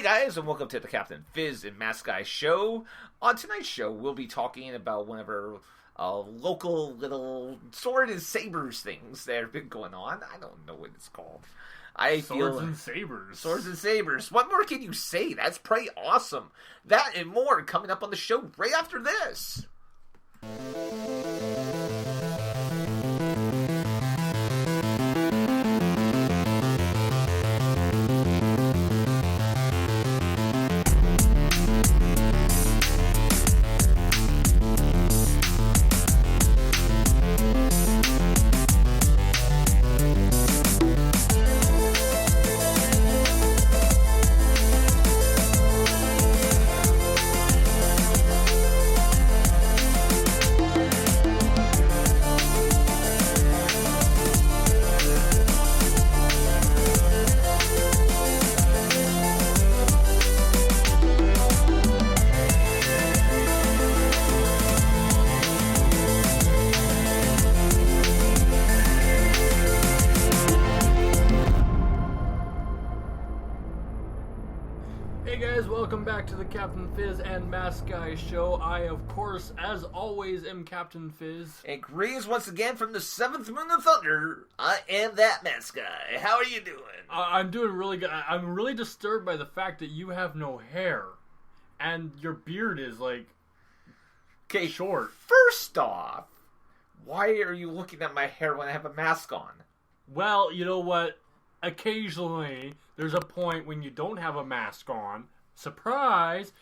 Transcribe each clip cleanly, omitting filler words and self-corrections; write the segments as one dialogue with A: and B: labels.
A: Hey guys, and welcome to the Captain Fizz and Mask Guy show. On tonight's show, we'll be talking about one of our local little Swords and Sabers things that have been going on. I don't know what it's called.
B: Swords and Sabers.
A: Swords and Sabers. What more can you say? That's pretty awesome. That and more coming up on the show right after this.
B: Welcome back to the Captain Fizz and Mask Guy show. I, of course, as always, am Captain Fizz.
A: And greetings once again from the 7th Moon of Thunder. I am that Mask Guy. How are you doing?
B: I'm doing really good. I'm really disturbed by the fact that you have no hair. And your beard is, like, short.
A: First off, why are you looking at my hair when I have a mask on?
B: Well, you know what? Occasionally, there's a point when you don't have a mask on. Surprise!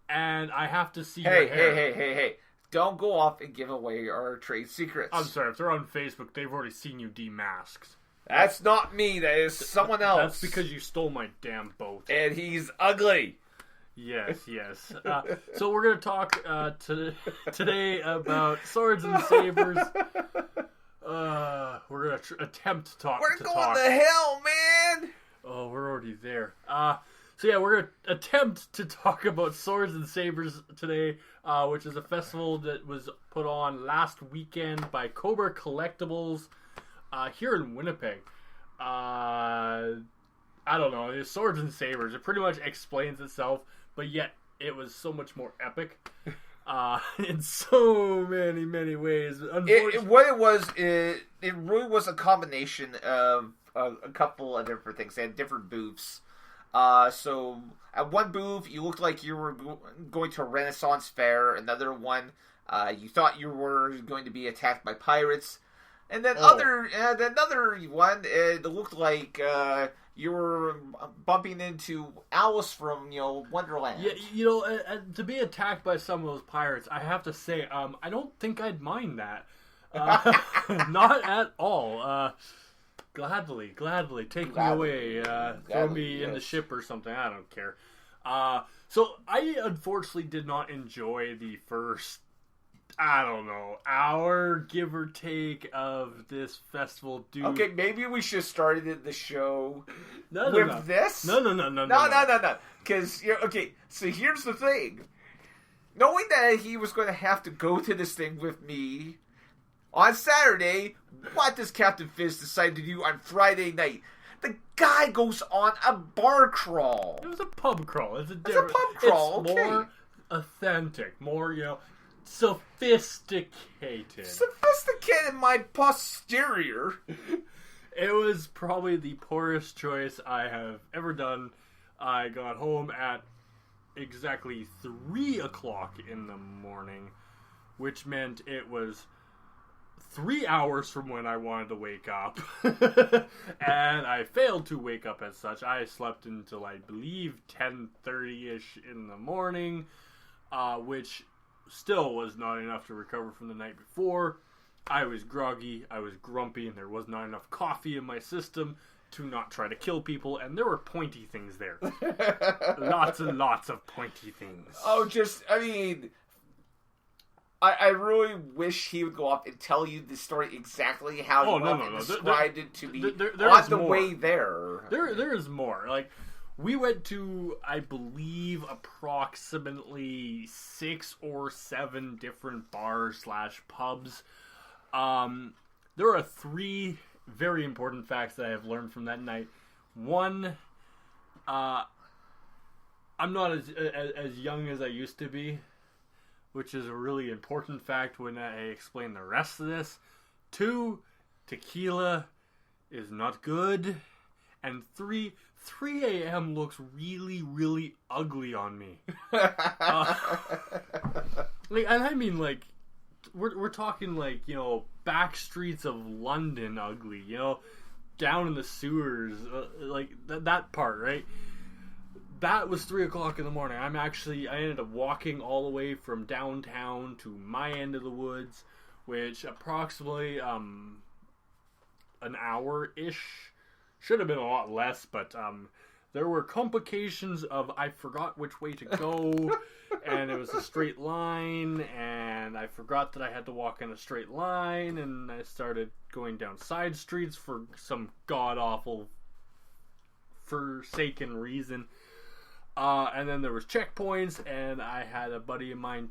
B: And I have to see your hair.
A: Hey. Don't go off and give away our trade secrets.
B: I'm sorry, if they're on Facebook, they've already seen you demasked.
A: That's not me, that is someone else.
B: That's because you stole my damn boat.
A: And he's ugly.
B: Yes. So we're going to talk today about Swords and Sabers. We're going to attempt to talk.
A: We're going to hell, man!
B: Oh, we're already there. So yeah, we're going to attempt to talk about Swords and Sabers today, which is a festival that was put on last weekend by Cobra Collectibles here in Winnipeg. I don't know, Swords and Sabers, it pretty much explains itself, but yet it was so much more epic in so many ways.
A: It really was a combination of a couple of different things. They had different booths. So at one booth, you looked like you were going to a Renaissance fair. Another one, you thought you were going to be attacked by pirates. And then another one, it looked like you were bumping into Alice from, Wonderland.
B: Yeah, to be attacked by some of those pirates, I have to say, I don't think I'd mind that. Not at all. Gladly, take me away, throw me in the ship or something, I don't care. So I unfortunately did not enjoy the first, hour, give or take, of this festival. Dude.
A: Okay, maybe we should have started the show
B: No.
A: this?
B: No.
A: Because, okay, so here's the thing. Knowing that he was going to have to go to this thing with me on Saturday, what does Captain Fizz decide to do on Friday night? The guy goes on a bar crawl.
B: It was a pub crawl. It's a pub
A: crawl.
B: It's more authentic, more, sophisticated.
A: Sophisticated, my posterior.
B: It was probably the poorest choice I have ever done. I got home at exactly 3 o'clock in the morning, which meant it was 3 hours from when I wanted to wake up. And I failed to wake up as such. I slept until, I believe, 10:30-ish in the morning, which still was not enough to recover from the night before. I was groggy, I was grumpy, and there was not enough coffee in my system to not try to kill people, and there were pointy things there. Lots and lots of pointy things.
A: I really wish he would go off and tell you the story exactly how he described it to me on the way there.
B: There is more. Like, we went to, I believe, approximately 6 or 7 different bars / pubs. There are 3 very important facts that I have learned from that night. One, I'm not as young as I used to be, which is a really important fact when I explain the rest of this. 2, tequila is not good. And 3 a.m. looks really, really ugly on me. And I mean, like, we're talking, like, back streets of London ugly, down in the sewers, like, that part, right? That was 3 o'clock in the morning. I ended up walking all the way from downtown to my end of the woods, which approximately, an hour-ish. Should have been a lot less, but there were complications of I forgot which way to go, and it was a straight line, and I forgot that I had to walk in a straight line, and I started going down side streets for some god-awful, forsaken reason. And then there was checkpoints, and I had a buddy of mine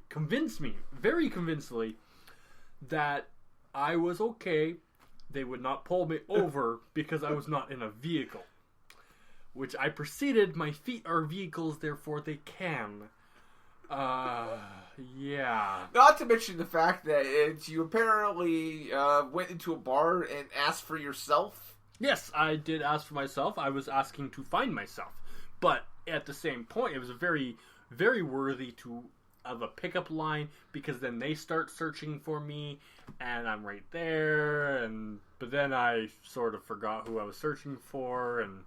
B: convince me, very convincingly, that I was okay. They would not pull me over because I was not in a vehicle. Which I proceeded, my feet are vehicles, therefore they can. Yeah.
A: Not to mention the fact that you apparently went into a bar and asked for yourself.
B: Yes, I did ask for myself. I was asking to find myself. But at the same point, it was a very, very worthy of a pickup line, because then they start searching for me, and I'm right there, but then I sort of forgot who I was searching for, and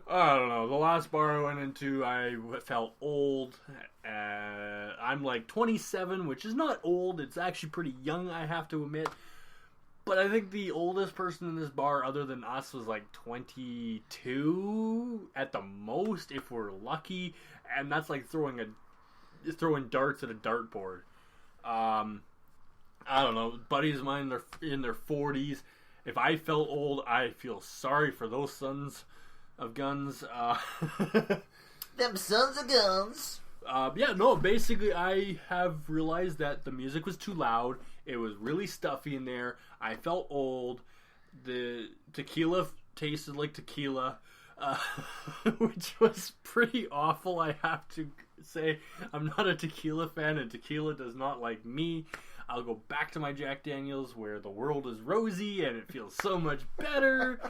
B: I don't know. The last bar I went into, I felt old. I'm like 27, which is not old. It's actually pretty young, I have to admit. But I think the oldest person in this bar, other than us, was like 22 at the most, if we're lucky, and that's like throwing darts at a dartboard. I don't know. Buddies of mine, they're in their 40s. If I felt old, I feel sorry for those sons of guns.
A: Them sons of guns.
B: Basically I have realized that the music was too loud. It was really stuffy in there. I felt old. The tequila tasted like tequila. Which was pretty awful, I have to say. I'm not a tequila fan, and tequila does not like me. I'll go back to my Jack Daniels, where the world is rosy and it feels so much better.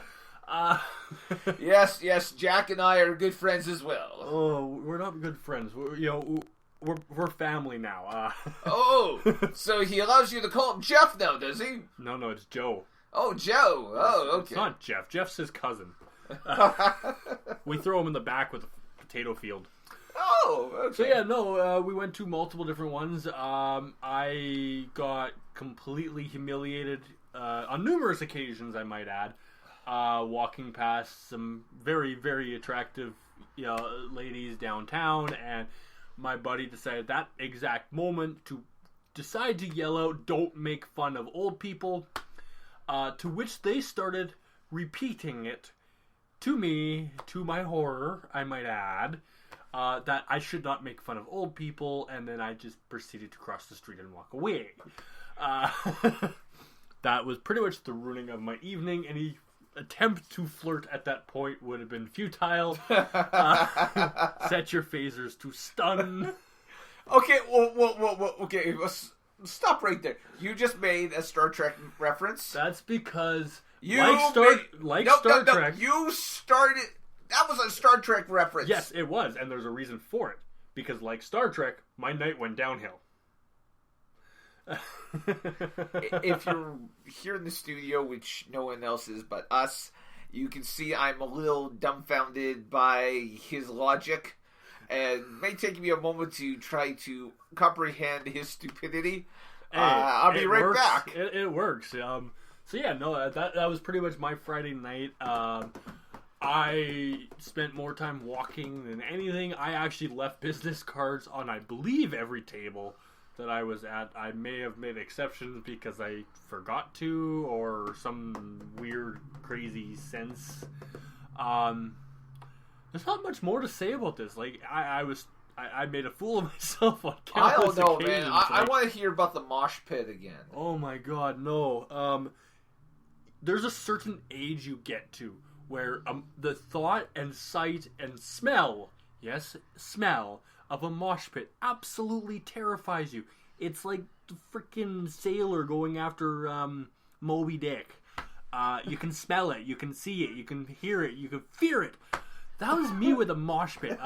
A: Yes, Jack and I are good friends as well.
B: Oh, we're not good friends. We're family now.
A: So he allows you to call him Jeff now, does he?
B: No, it's Joe.
A: Oh, Joe. Oh, okay.
B: It's not Jeff. Jeff's his cousin. We throw him in the back with a potato field.
A: Oh, okay.
B: So we went to multiple different ones. I got completely humiliated on numerous occasions, I might add, walking past some very, very attractive ladies downtown, and my buddy decided that exact moment to decide to yell out, "Don't make fun of old people," to which they started repeating it to me, to my horror, I might add, that I should not make fun of old people, and then I just proceeded to cross the street and walk away. That was pretty much the ruining of my evening. Any attempt to flirt at that point would have been futile. Set your phasers to stun.
A: Okay, well, okay, stop right there. You just made a Star Trek reference.
B: That's because...
A: Star
B: Trek.
A: You started. That was a Star Trek reference.
B: Yes, it was, and there's a reason for it. Because, like Star Trek, my night went downhill.
A: If you're here in the studio, which no one else is but us, you can see I'm a little dumbfounded by his logic, and it may take me a moment to try to comprehend his stupidity.
B: Hey,
A: I'll be right back.
B: It works. That was pretty much my Friday night. I spent more time walking than anything. I actually left business cards on, I believe, every table that I was at. I may have made exceptions because I forgot to, or some weird, crazy sense. There's not much more to say about this. Like, I made a fool of myself on countless occasions.
A: I don't know, man. I want to hear about the mosh pit again.
B: Oh my god, no. There's a certain age you get to where the thought and sight and smell yes, smell of a mosh pit absolutely terrifies you. It's like the freaking sailor going after Moby Dick. You can smell it, you can see it, you can hear it, you can fear it. That was me with a mosh pit.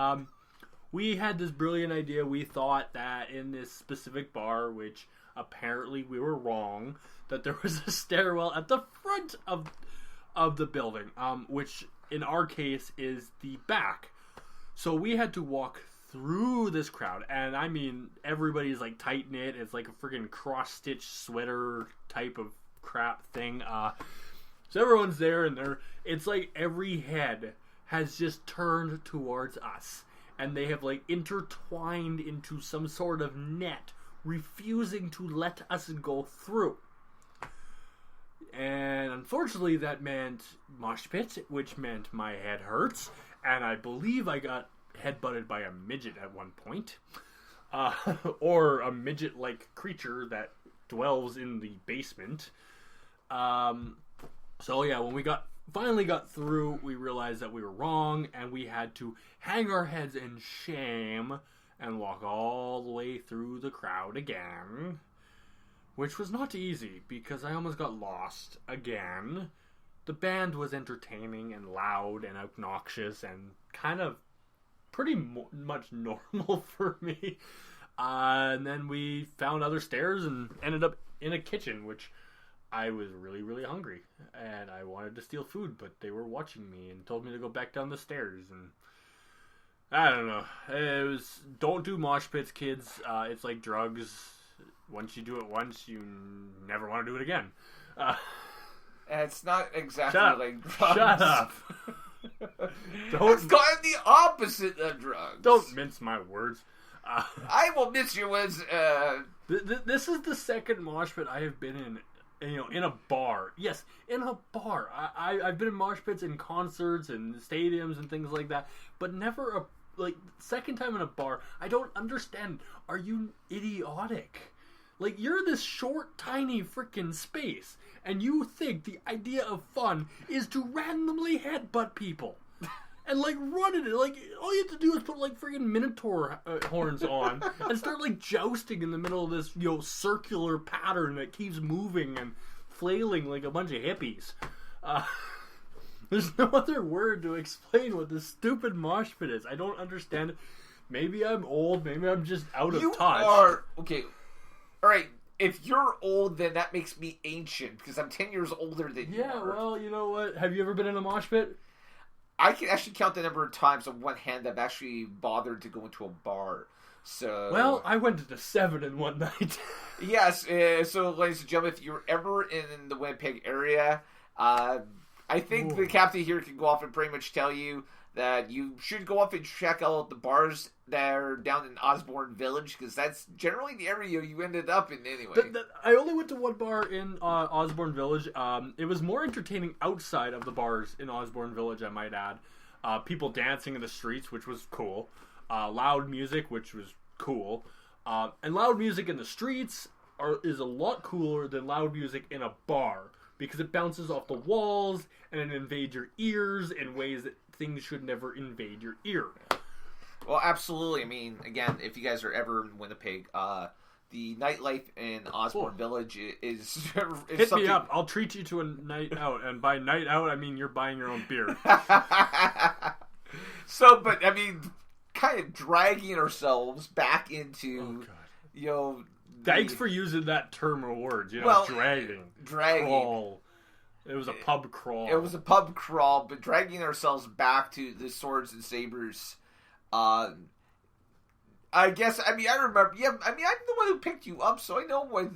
B: We had this brilliant idea. We thought that in this specific bar, which apparently we were wrong, that there was a stairwell at the front of the building, which in our case is the back. So we had to walk through this crowd, and I mean, everybody's like tight knit. It's like a freaking cross stitch sweater type of crap thing. So everyone's there, and it's like every head has just turned towards us, and they have like intertwined into some sort of net, refusing to let us go through. And unfortunately, that meant mosh pit, which meant my head hurts, and I believe I got headbutted by a midget at one point, or a midget-like creature that dwells in the basement. So yeah, when we finally got through, we realized that we were wrong, and we had to hang our heads in shame and walk all the way through the crowd again, which was not easy because I almost got lost again. The band was entertaining and loud and obnoxious and kind of pretty much normal for me. And then we found other stairs and ended up in a kitchen, which I was really, really hungry. And I wanted to steal food, but they were watching me and told me to go back down the stairs. And I don't know. It was, don't do mosh pits, kids. It's like drugs. Once you do it once, you never want to do it again.
A: It's not exactly like drugs.
B: Shut up.
A: It's kind of the opposite of drugs.
B: Don't mince my words.
A: I will mince your words.
B: This is the second mosh pit I have been in, in a bar. Yes, in a bar. I've been in mosh pits in concerts and stadiums and things like that, but never second time in a bar. I don't understand. Are you idiotic? Like, you're this short, tiny freaking space, and you think the idea of fun is to randomly headbutt people. And, run at it. All you have to do is put, freaking Minotaur horns on and start, jousting in the middle of this, circular pattern that keeps moving and flailing like a bunch of hippies. There's no other word to explain what this stupid mosh pit is. I don't understand it. Maybe I'm old. Maybe I'm just out of touch.
A: Okay. Alright, if you're old, then that makes me ancient, because I'm 10 years older than you are.
B: Yeah, well, you know what? Have you ever been in a mosh pit?
A: I can actually count the number of times on one hand I've actually bothered to go into a bar. So,
B: well, I went to 7 in one night.
A: Yes, so ladies and gentlemen, if you're ever in the Winnipeg area, I think the captain here can go off and pretty much tell you that you should go off and check out the bars that are down in Osborne Village, because that's generally the area you ended up in anyway.
B: I only went to one bar in Osborne Village. It was more entertaining outside of the bars in Osborne Village, I might add. People dancing in the streets, which was cool. Loud music, which was cool. And loud music in the streets is a lot cooler than loud music in a bar, because it bounces off the walls and it invades your ears in ways that things should never invade your ear.
A: Well, absolutely. I mean, again, if you guys are ever in Winnipeg, the nightlife in Osborne Village is
B: Hit
A: something...
B: me up. I'll treat you to a night out. And by night out, I mean you're buying your own beer.
A: So, but, I mean, kind of dragging ourselves back into,
B: Thanks for using that term of words, dragging. Crawl. It was a pub crawl.
A: It was a pub crawl, but dragging ourselves back to the Swords and Sabers. I guess, I remember, I'm the one who picked you up, so I know what,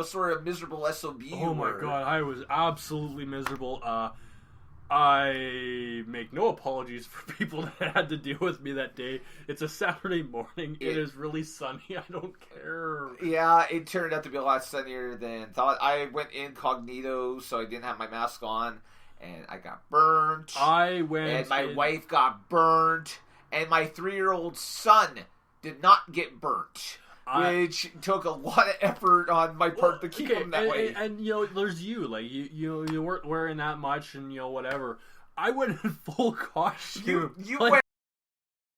A: sort of miserable SOB you were.
B: Oh my god, I was absolutely miserable. I make no apologies for people that had to deal with me that day. It's a Saturday morning. It is really sunny. I don't care.
A: Yeah, it turned out to be a lot sunnier than thought. I went incognito, so I didn't have my mask on, and I got burnt. And my wife got burnt, and my 3-year-old son did not get burnt. Which took a lot of effort on my part to keep him that way.
B: And there's you. You weren't wearing that much, and whatever. I went in full costume.
A: You went